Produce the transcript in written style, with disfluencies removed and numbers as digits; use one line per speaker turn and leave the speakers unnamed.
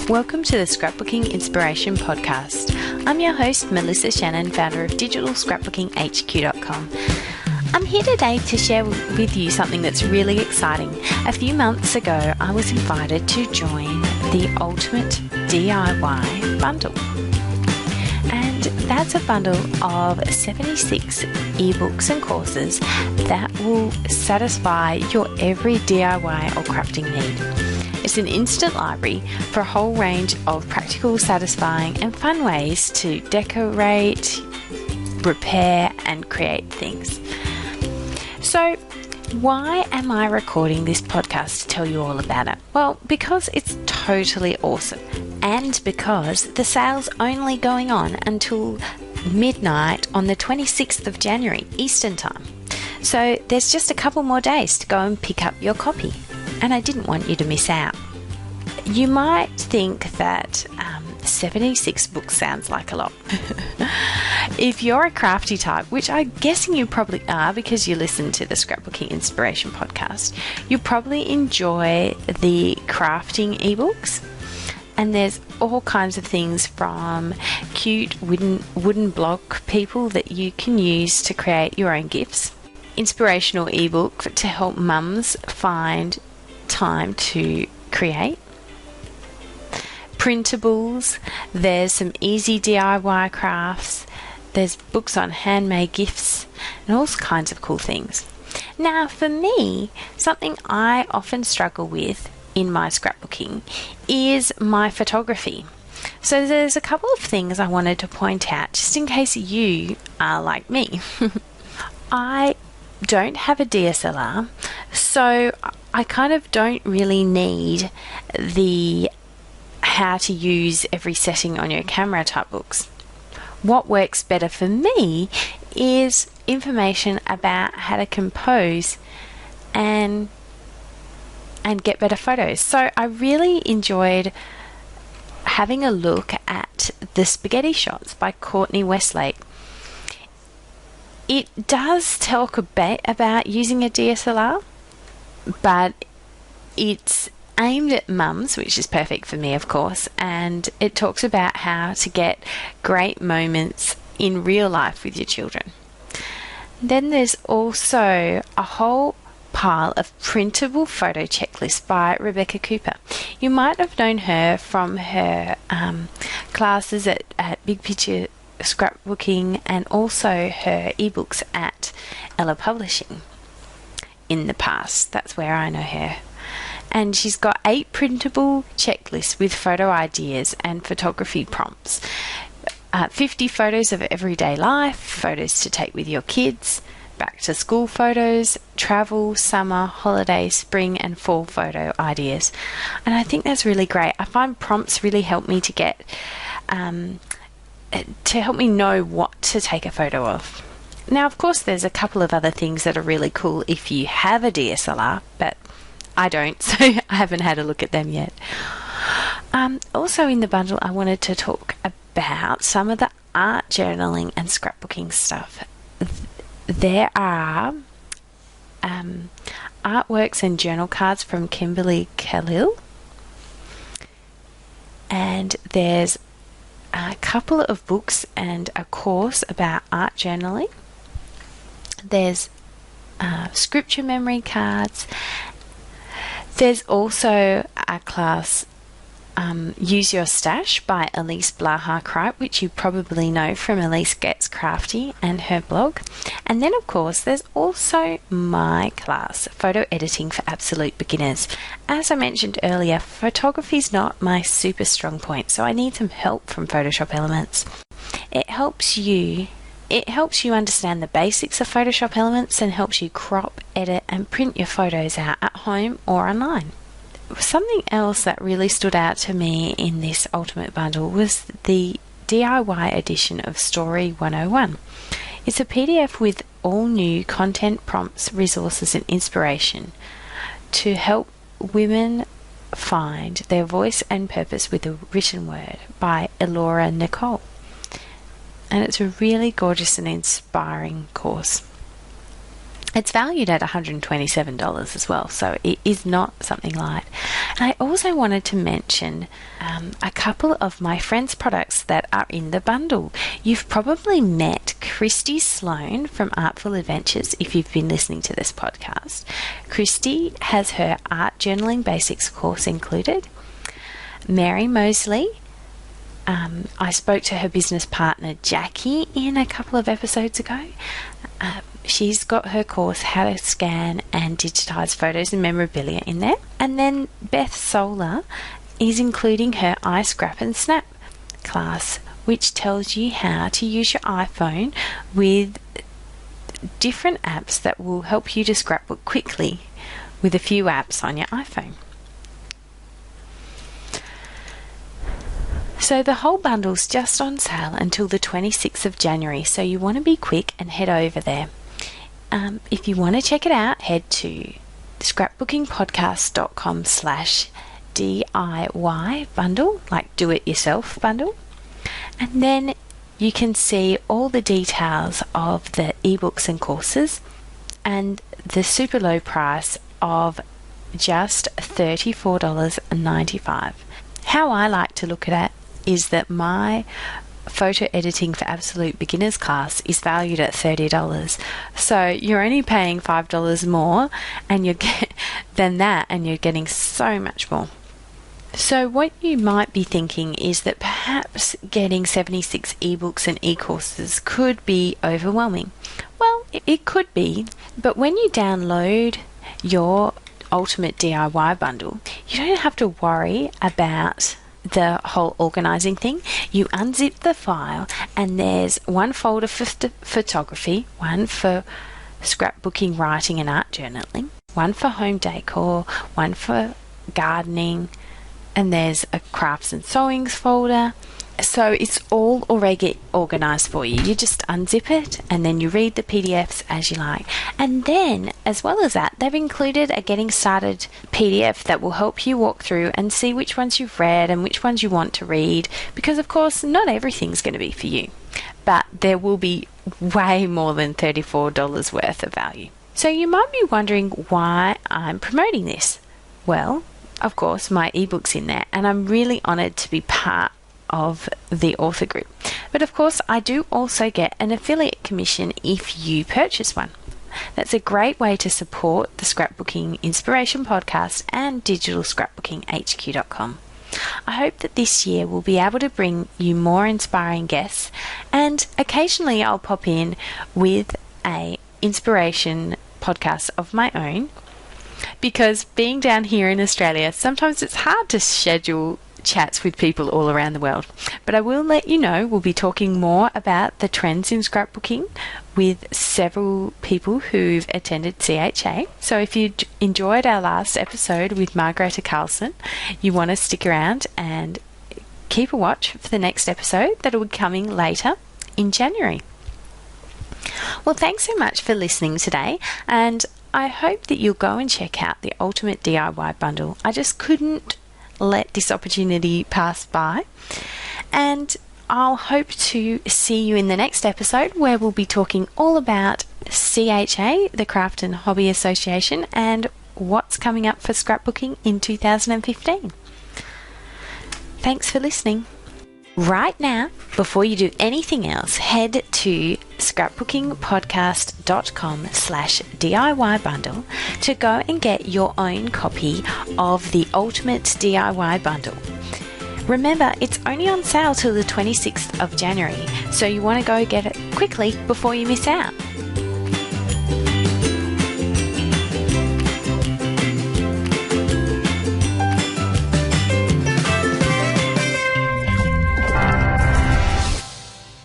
Welcome to the Scrapbooking Inspiration Podcast. I'm your host, Melissa Shannon, founder of digitalscrapbookinghq.com. I'm here today to share with you something that's really exciting. A few months ago, I was invited to join the Ultimate DIY Bundle. And that's a bundle of 76 ebooks and courses that will satisfy your every DIY or crafting need. It's an instant library for a whole range of practical, satisfying and fun ways to decorate, repair and create things. So why am I recording this podcast to tell you all about it? Well, because it's totally awesome and because the sale's only going on until midnight on the 26th of January, Eastern Time. So there's just a couple more days to go and pick up your copy. And I didn't want you to miss out. You might think that 76 books sounds like a lot. If you're a crafty type, which I'm guessing you probably are because you listen to the Scrapbooking Inspiration Podcast, you probably enjoy the crafting ebooks. And there's all kinds of things from cute wooden block people that you can use to create your own gifts. Inspirational ebook to help mums find time to create. Printables, there's some easy DIY crafts, there's books on handmade gifts and all kinds of cool things. Now for me, something I often struggle with in my scrapbooking is my photography. So there's a couple of things I wanted to point out just in case you are like me. I don't have a DSLR, so I kind of don't really need the how to use every setting on your camera type books. What works better for me is information about how to compose and get better photos. So I really enjoyed having a look at the Spaghetti Shots by Courtney Westlake. It does talk a bit about using a DSLR, but it's aimed at mums, which is perfect for me, of course, and it talks about how to get great moments in real life with your children. Then there's also a whole pile of printable photo checklists by Rebecca Cooper. You might have known her from her classes at Big Picture Scrapbooking and also her ebooks at Ella Publishing in the past. That's where I know her. And she's got 8 printable checklists with photo ideas and photography prompts. 50 photos of everyday life, photos to take with your kids, back to school photos, travel, summer, holiday, spring and fall photo ideas. And I think that's really great. I find prompts really help me to get to help me know what to take a photo of. Now, of course, there's a couple of other things that are really cool if you have a DSLR, but I don't, so I haven't had a look at them yet. Also in the bundle, I wanted to talk about some of the art journaling and scrapbooking stuff. There are artworks and journal cards from Kimberly Khalil, and there's a couple of books and a course about art journaling. There's scripture memory cards. There's also a class, Use Your Stash by Elise Blaha-Kripe, which you probably know from Elise Gets Crafty and her blog. And then, of course, there's also my class, Photo Editing for Absolute Beginners. As I mentioned earlier, photography is not my super strong point, so I need some help from Photoshop Elements. It helps you understand the basics of Photoshop Elements and helps you crop, edit and print your photos out at home or online. Something else that really stood out to me in this Ultimate Bundle was the DIY edition of Story 101. It's a PDF with all new content, prompts, resources and inspiration to help women find their voice and purpose with the written word by Elora Nicole. And it's a really gorgeous and inspiring course. It's valued at $127 as well, so it is not something light. And I also wanted to mention a couple of my friends' products that are in the bundle. You've probably met Christy Sloan from Artful Adventures if you've been listening to this podcast. Christy has her Art Journaling Basics course included. Mary Mosley, I spoke to her business partner Jackie in a couple of episodes ago. She's got her course How to Scan and Digitize Photos and Memorabilia in there. And then Beth Solar is including her iScrap and Snap class, which tells you how to use your iPhone with different apps that will help you to scrapbook quickly with a few apps on your iPhone. So the whole bundle's just on sale until the 26th of January, so you want to be quick and head over there. If you want to check it out, head to scrapbookingpodcast.com/DIY bundle, like do it yourself bundle. And then you can see all the details of the ebooks and courses and the super low price of just $34.95. How I like to look at it is that my photo editing for absolute beginners class is valued at $30, so you're only paying $5 more and than that, and you're getting so much more. So what you might be thinking is that perhaps getting 76 ebooks and eCourses could be overwhelming. Well, it could be, but when you download your Ultimate DIY Bundle, you don't have to worry about the whole organizing thing. You unzip the file and there's one folder for photography, one for scrapbooking, writing and art journaling, one for home decor, one for gardening, and there's a crafts and sewings folder. So it's all already organized for you. You just unzip it and then you read the PDFs as you like. And then, as well as that, they've included a getting started PDF that will help you walk through and see which ones you've read and which ones you want to read, because of course not everything's going to be for you, but there will be way more than $34 worth of value. So you might be wondering why I'm promoting this. Well, of course my ebook's in there and I'm really honored to be part of the author group. But of course I do also get an affiliate commission if you purchase one. That's a great way to support the Scrapbooking Inspiration Podcast and digitalscrapbookinghq.com. I hope that this year we'll be able to bring you more inspiring guests, and occasionally I'll pop in with a inspiration podcast of my own, because being down here in Australia, sometimes it's hard to schedule chats with people all around the world. But I will let you know we'll be talking more about the trends in scrapbooking with several people who've attended CHA. So if you enjoyed our last episode with Margareta Carlson, you want to stick around and keep a watch for the next episode that will be coming later in January. Well, thanks so much for listening today, and I hope that you'll go and check out the Ultimate DIY Bundle. I just couldn't let this opportunity pass by, and I'll hope to see you in the next episode where we'll be talking all about CHA, the Craft and Hobby Association, and what's coming up for scrapbooking in 2015. Thanks for listening. Right now, before you do anything else, head to scrapbookingpodcast.com/DIY bundle to go and get your own copy of the Ultimate DIY Bundle. Remember, it's only on sale till the 26th of January, so you want to go get it quickly before you miss out.